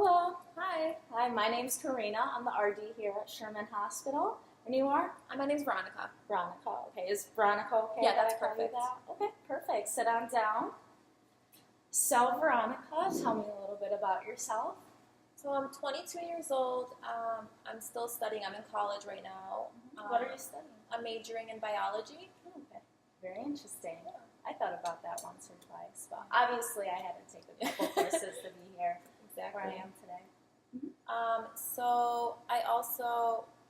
Hello. Hi, My name's Corina. I'm the RD here at Sherman Hospital. And you are? my name's Veronica. Veronica. Okay, is Veronica okay? Yeah, that that's I call you perfect. that? Okay, perfect. Sit on down. So, Veronica, tell me a little bit about yourself. So I'm 22 years old. I'm still studying. I'm in college right now. What are you studying? I'm majoring in biology. Okay, very interesting. I thought about that once or twice, but obviously I had to take a couple courses to be here where I am today. So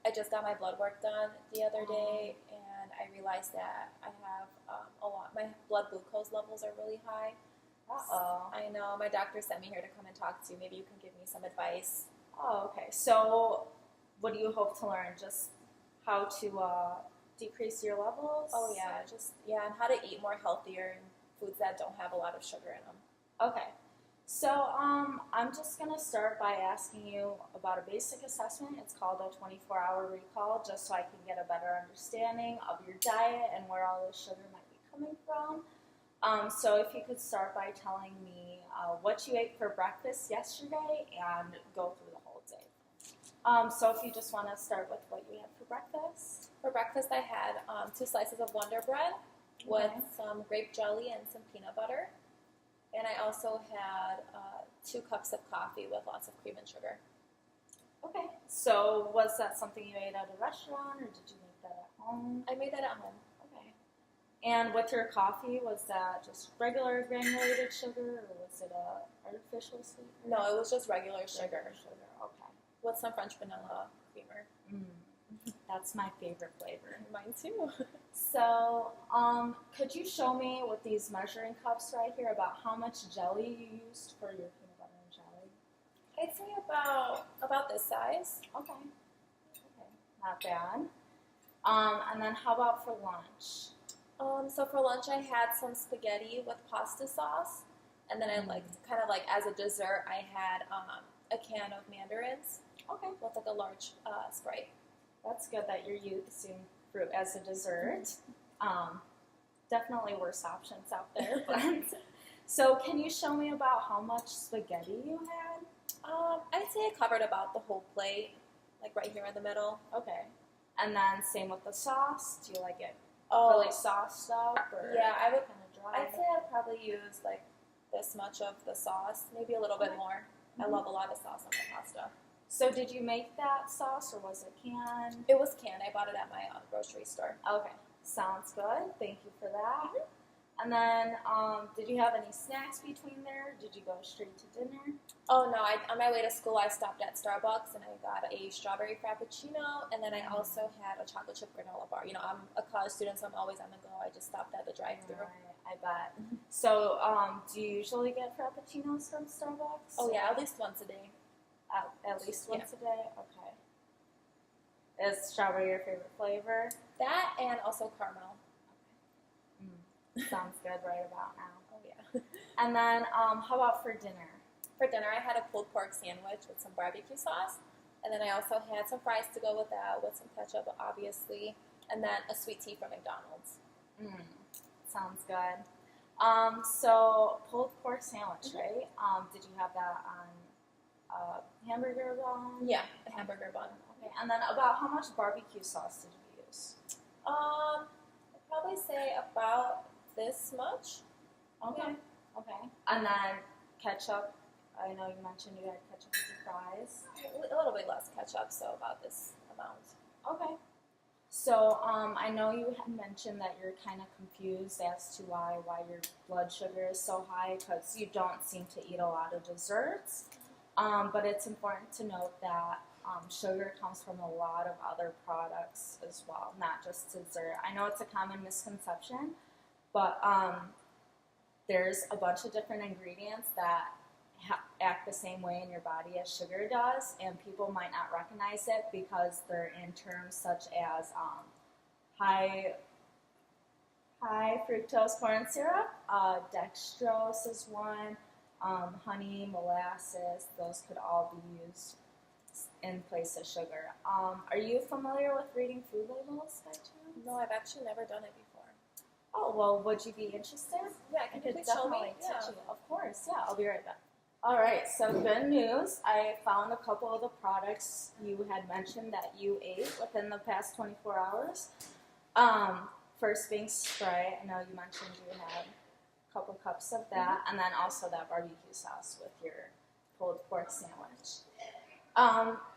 I just got my blood work done the other day, and I realized that I have my blood glucose levels are really high. Uh-oh. I know. My doctor sent me here to come and talk to you. Maybe you can give me some advice. Oh, okay. So, what do you hope to learn? Just how to decrease your levels? Oh yeah, and how to eat more healthier and foods that don't have a lot of sugar in them. Okay. So, I'm just going to start by asking you about a basic assessment. It's called a 24-hour recall, just so I can get a better understanding of your diet and where all this sugar might be coming from. So if you could start by telling me what you ate for breakfast yesterday and go through the whole day. So if you just want to start with what you had for breakfast. For breakfast, I had 2 slices of Wonder Bread with some grape jelly and some peanut butter. And I also had 2 cups of coffee with lots of cream and sugar. Okay. So was that something you ate at a restaurant, or did you make that at home? I made that at home. Okay. And with your coffee, was that just regular granulated sugar, or was it a artificial sweetener? No, it was just regular sugar. Okay. With some French vanilla creamer. That's my favorite flavor. Mine too. So, could you show me with these measuring cups right here about how much jelly you used for your peanut butter and jelly? I'd say about this size. Okay. Not bad. And then how about for lunch? So for lunch, I had some spaghetti with pasta sauce, and then I kind of as a dessert, I had a can of mandarins. Okay. With a large Sprite. That's good that you're using fruit as a dessert. Definitely worse options out there. But so can you show me about how much spaghetti you had? I'd say I covered about the whole plate, right here in the middle. Okay. And then same with the sauce. Do you like it really sauced up? Or yeah, I would. Kind of dry? I'd say I'd probably use this much of the sauce, maybe a little bit more. I love a lot of sauce on my pasta. So did you make that sauce, or was it canned? It was canned. I bought it at my grocery store. Okay, sounds good. Thank you for that. And then, did you have any snacks between there? Did you go straight to dinner? Oh no! On my way to school, I stopped at Starbucks and I got a strawberry frappuccino, and then I also had a chocolate chip granola bar. You know, I'm a college student, so I'm always on the go. I just stopped at the drive-thru. Right, I bet. So, do you usually get frappuccinos from Starbucks? Oh yeah, at least once a day. At least once a day? Okay. Is strawberry your favorite flavor? That and also caramel. Okay. Sounds good right about now. Oh yeah. And then, how about for dinner? For dinner, I had a pulled pork sandwich with some barbecue sauce. And then I also had some fries to go with that, with some ketchup, obviously. And then a sweet tea from McDonald's. Sounds good. So, pulled pork sandwich, right? Did you have that on hamburger bun? Yeah, a hamburger bun. Okay, and then about how much barbecue sauce did you use? I'd probably say about this much. Okay. Yeah. Okay. And then ketchup. I know you mentioned you had ketchup with your fries. A little bit less ketchup, so about this amount. Okay. So I know you had mentioned that you're kind of confused as to why your blood sugar is so high, because you don't seem to eat a lot of desserts. But it's important to note that sugar comes from a lot of other products as well, not just dessert. I know it's a common misconception, but there's a bunch of different ingredients that act the same way in your body as sugar does, and people might not recognize it because they're in terms such as high fructose corn syrup, dextrose is one, honey, molasses, those could all be used in place of sugar. Are you familiar with reading food labels by chance? No, I've actually never done it before. Oh, well, would you be interested? Yeah, I can could you please show me? definitely teach you. Of course, yeah, I'll be right back. All right, so good news. I found a couple of the products you had mentioned that you ate within the past 24 hours. First being spray. I know you mentioned you had a couple cups of that, and then also that barbecue sauce with your pulled pork sandwich.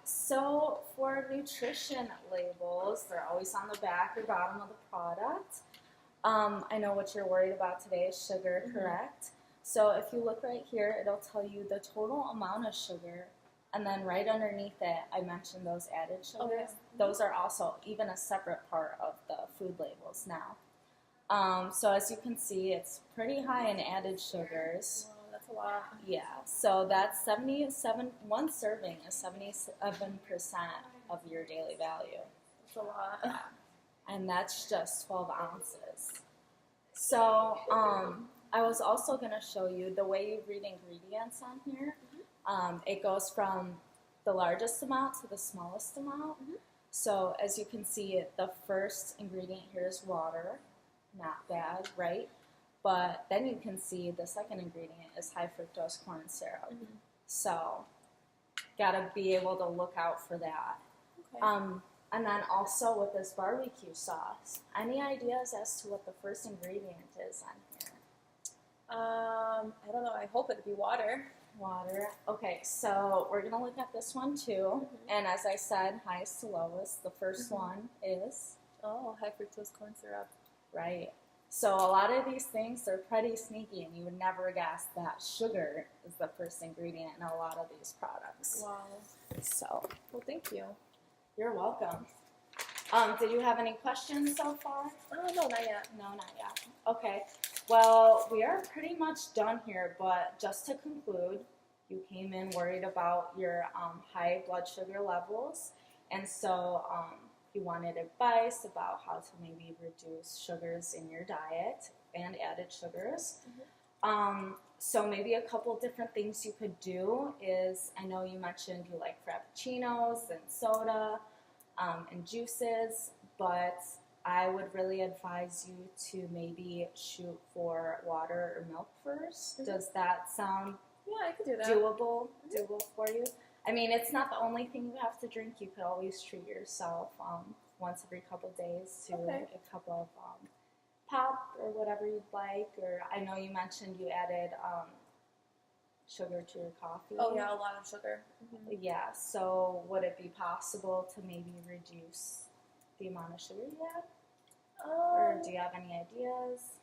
So for nutrition labels, they're always on the back or bottom of the product. I know what you're worried about today is sugar, correct? So if you look right here, it'll tell you the total amount of sugar, and then right underneath it, I mentioned those added sugars. Okay. Those are also even a separate part of the food labels now. So as you can see, it's pretty high in added sugars. Wow, that's a lot. Yeah, so that's 77, one serving is 77% of your daily value. That's a lot. And that's just 12 ounces. So I was also going to show you the way you read ingredients on here. It goes from the largest amount to the smallest amount. So as you can see, the first ingredient here is water. Not bad, right? But then you can see the second ingredient is high fructose corn syrup. So gotta be able to look out for that. Okay. And then also with this barbecue sauce, any ideas as to what the first ingredient is on here? I don't know. I hope it'd be water. Water. Okay, so we're gonna look at this one too. And as I said, highest to lowest. The first one is Oh, high fructose corn syrup. right. So a lot of these things are pretty sneaky, and you would never guess that sugar is the first ingredient in a lot of these products. Wow. So Well, thank you. you're welcome. Did you have any questions so far? Oh, no, not yet. No, not yet. Okay. Well, we are pretty much done here, but just to conclude, you came in worried about your high blood sugar levels, and so you wanted advice about how to maybe reduce sugars in your diet and added sugars. So maybe a couple different things you could do is, I know you mentioned you like frappuccinos and soda and juices, but I would really advise you to maybe shoot for water or milk first. Does that sound Yeah, I could do that. doable for you? I mean, it's not the only thing you have to drink. You could always treat yourself once every couple days to Okay. a cup of pop or whatever you'd like. Or I know you mentioned you added sugar to your coffee. Oh, yeah, a lot of sugar. Yeah, so would it be possible to maybe reduce the amount of sugar you add? Or do you have any ideas?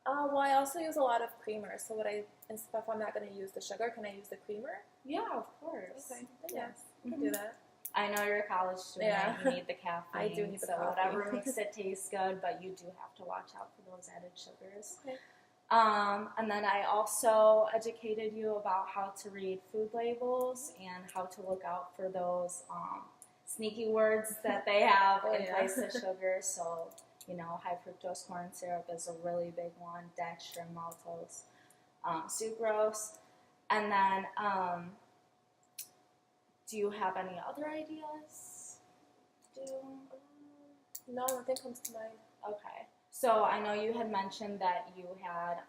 Well, I also use a lot of creamer. So if I'm not going to use the sugar, can I use the creamer? Yeah, of course. Okay. Yes, I can do that. I know you're a college student. Yeah. You need the caffeine. I do need the so coffee. whatever makes it taste good, but you do have to watch out for those added sugars. Okay. And then I also educated you about how to read food labels and how to look out for those sneaky words that they have in place of sugar. So, you know, high fructose corn syrup is a really big one, dextrin, maltose, sucrose. And then, do you have any other ideas? No, nothing comes to mind. Okay. So I know you had mentioned that you had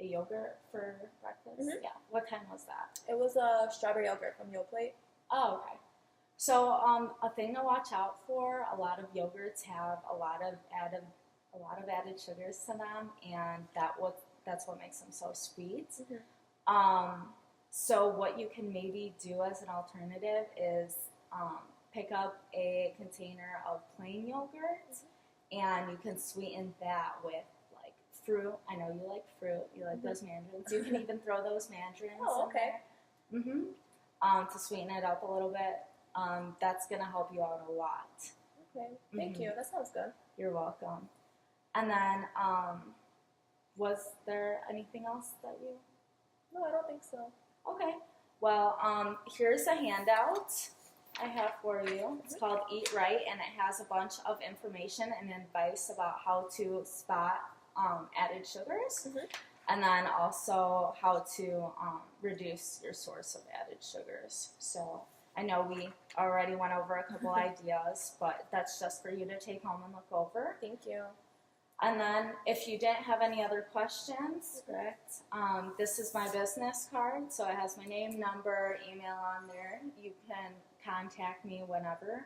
a yogurt for breakfast. Yeah. What kind was that? It was a strawberry yogurt from Yoplait. Oh, okay. So a thing to watch out for, a lot of yogurts have a lot of added sugars to them, and that's what makes them so sweet. So what you can maybe do as an alternative is pick up a container of plain yogurt, and you can sweeten that with like fruit. I know you like fruit. You like those mandarins. You can even throw those mandarins in there. To sweeten it up a little bit. That's going to help you out a lot. Okay, thank you. That sounds good. You're welcome. And then, was there anything else that you... No, I don't think so. Okay. Well, here's a handout I have for you. It's called Eat Right, and it has a bunch of information and advice about how to spot added sugars, and then also how to reduce your source of added sugars. So I know we already went over a couple ideas, but that's just for you to take home and look over. Thank you. And then if you didn't have any other questions, correct, this is my business card. So it has my name, number, email on there. You can contact me whenever.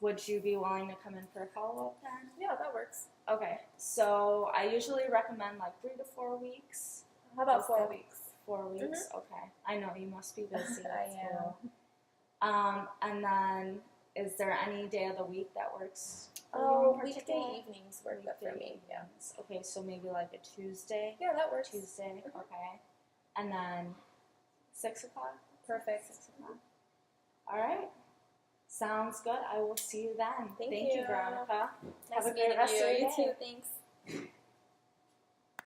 Would you be willing to come in for a follow-up then? Yeah, that works. Okay, so I usually recommend like 3 to 4 weeks. How about Is 4 that- weeks? 4 weeks, okay. I know you must be busy. I That's am. cool. And then, is there any day of the week that works for you Oh, in particular? weekday evenings work good for me. Yeah. Evenings. Okay, so maybe like a Tuesday. Yeah, that works. Tuesday, Mhm. okay. And then 6 o'clock. Perfect. 6 o'clock. All right. Sounds good. I will see you then. Thank you, you. Veronica. Nice Have a great meeting rest you. of your You day. too. Thanks.